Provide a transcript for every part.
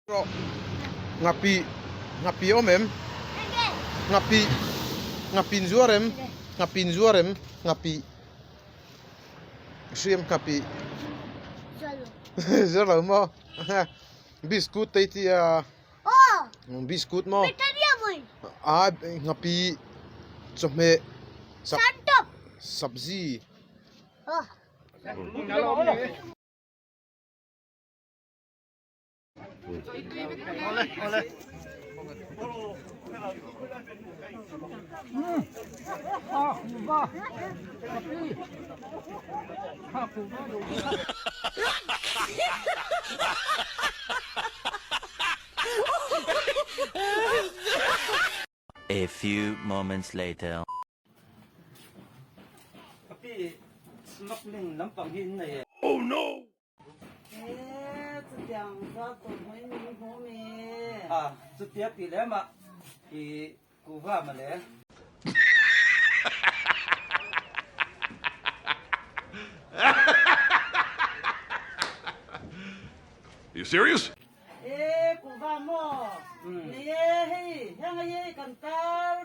Ngapi omem, ngapin zuarem, ngapi siem ngapi zalo mo biskut tadi biskut mo ngapi some sabzi A few moments later. Oh no! 这两个都没你方面。啊，这点比来嘛，比古话嘛来。Are you serious? 哎，古话么？你嘿，像个耶干大，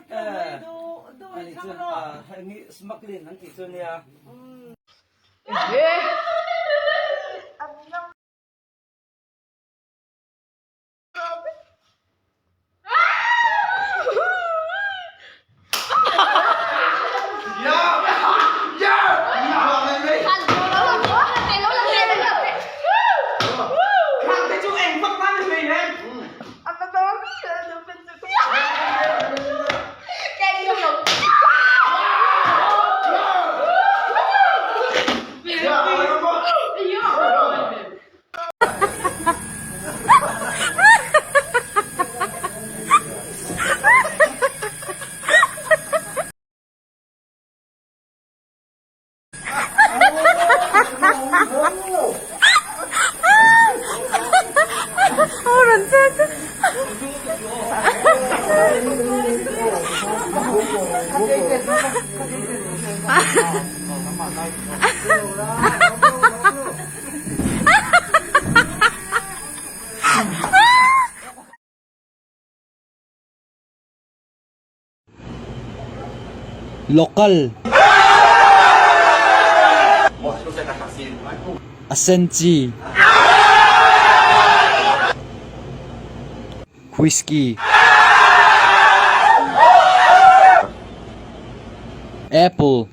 都你这唱了。啊，你 smuggling 很几尊呀？Lokal Asenji Whiskey Apple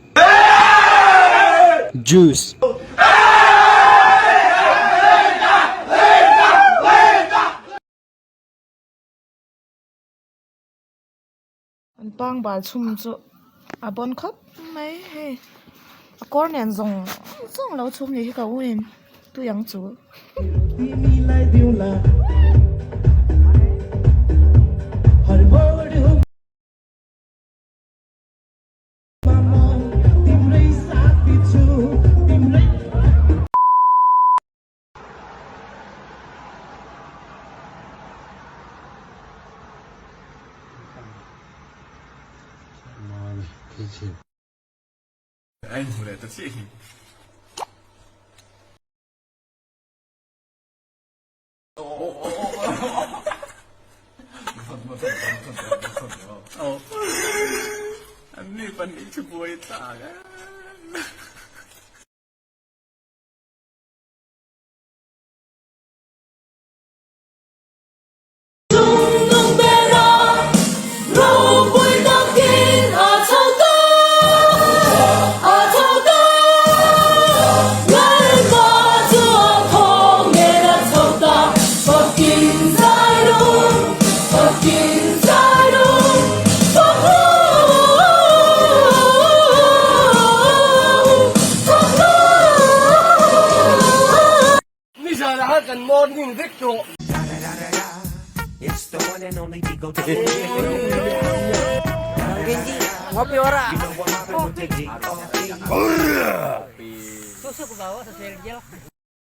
Juice Anh bang bà chum chu a bon khop mai he a kor nen zong lo chum ni ka win tu yang chu Anh vừa để tôi xí. Anh đi phần đi chụp bùi tả cái. Nuihzatthlâk morning victor. It's the one and only Digo. Ngopi ora. You know what happened with the Digo? Susu ke bawah, sesuai gel.